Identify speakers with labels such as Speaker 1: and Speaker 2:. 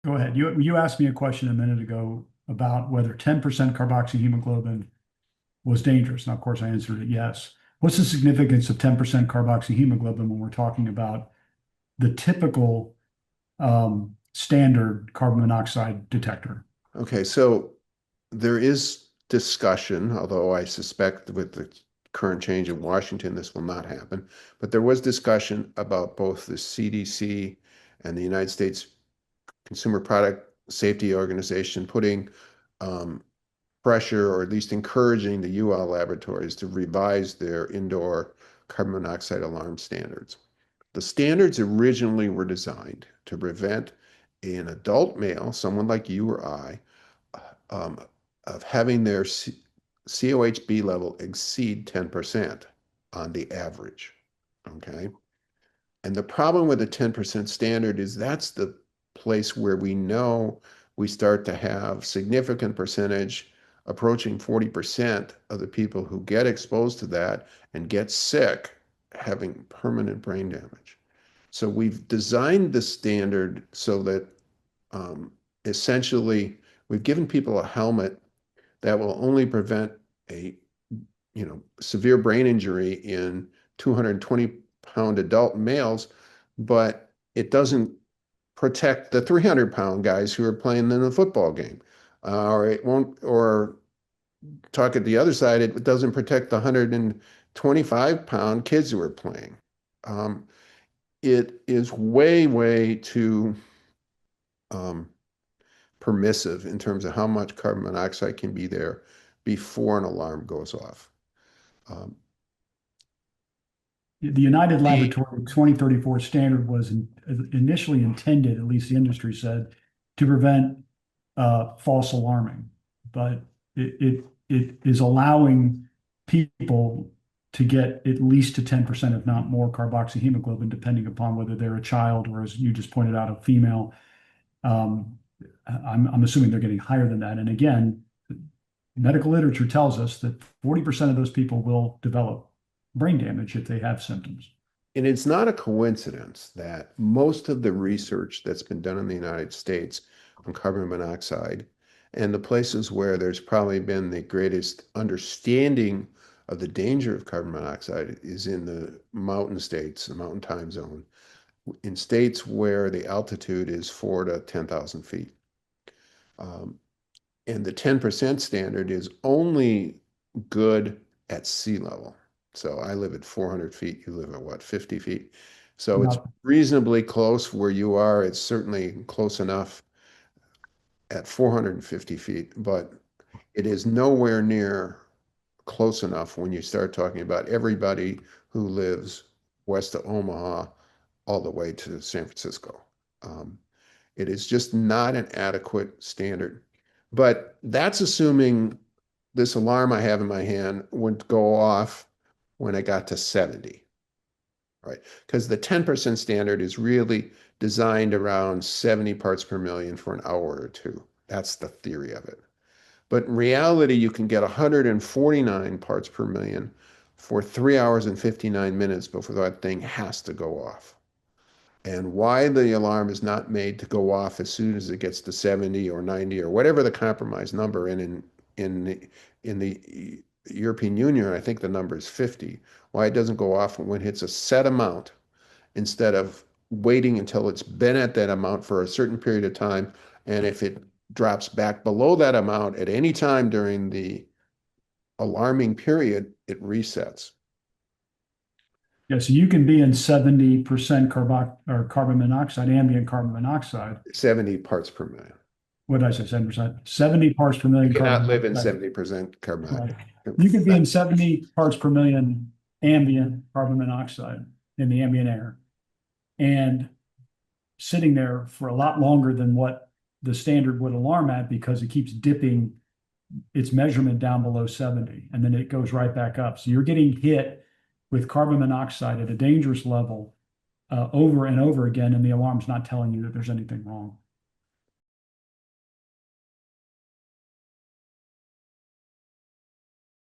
Speaker 1: Go ahead. You asked me a question a minute ago about whether 10% carboxyhemoglobin was dangerous. And of course, I answered it yes. What's the significance of 10% carboxyhemoglobin when we're talking about the typical standard carbon monoxide detector?
Speaker 2: Okay, so there is discussion, although I suspect with the current change in Washington, this will not happen. But there was discussion about both the CDC and the United States Consumer Product Safety Organization putting pressure, or at least encouraging, the UL laboratories to revise their indoor carbon monoxide alarm standards. The standards originally were designed to prevent an adult male, someone like you or I, um, of having their COHb level exceed 10% on the average. Okay. And the problem with the 10% standard is that's the place where we know we start to have significant percentage, approaching 40% of the people who get exposed to that and get sick, having permanent brain damage. So we've designed the standard so that essentially we've given people a helmet that will only prevent a severe brain injury in 220-pound adult males, but it doesn't protect the 300-pound guys who are playing in a football game. Or it won't, or talk at the other side, it doesn't protect the 125-pound kids who are playing. It is way, way too permissive in terms of how much carbon monoxide can be there before an alarm goes off.
Speaker 1: The United Laboratory 2034 standard was initially intended, at least the industry said, to prevent false alarming, but it is allowing people to get at least to 10%, if not more, carboxyhemoglobin, depending upon whether they're a child or, as you just pointed out, a female. I'm assuming they're getting higher than that. And again, medical literature tells us that 40% of those people will develop brain damage if they have symptoms.
Speaker 2: And it's not a coincidence that most of the research that's been done in the United States on carbon monoxide, and the places where there's probably been the greatest understanding of the danger of carbon monoxide, is in the mountain states, the mountain time zone, in states where the altitude is 4 to 10,000 feet. And the 10% standard is only good at sea level. So I live at 400 feet. You live at what, 50 feet? So it's reasonably close where you are. It's certainly close enough at 450 feet, but it is nowhere near close enough when you start talking about everybody who lives west of Omaha all the way to San Francisco. It is just not an adequate standard. But that's assuming this alarm I have in my hand would go off when I got to 70, right? Because the 10% standard is really designed around 70 parts per million for an hour or two. That's the theory of it. But in reality, you can get 149 parts per million for 3 hours and 59 minutes before that thing has to go off. And why the alarm is not made to go off as soon as it gets to 70 or 90 or whatever the compromise number, and in the European Union, I think the number is 50. Why it doesn't go off when it hits a set amount instead of waiting until it's been at that amount for a certain period of time. And if it drops back below that amount at any time during the alarming period, it resets.
Speaker 1: Yeah, so you can be in 70% carbon monoxide, ambient carbon monoxide.
Speaker 2: 70 parts per million.
Speaker 1: What did I say? 70%? 70 parts per million.
Speaker 2: You cannot live in 70% carbon
Speaker 1: monoxide. Right. You could be in 70 parts per million ambient carbon monoxide in the ambient air, and sitting there for a lot longer than what the standard would alarm at, because it keeps dipping its measurement down below 70, and then it goes right back up. So you're getting hit with carbon monoxide at a dangerous level over and over again, and the alarm's not telling you that there's anything wrong.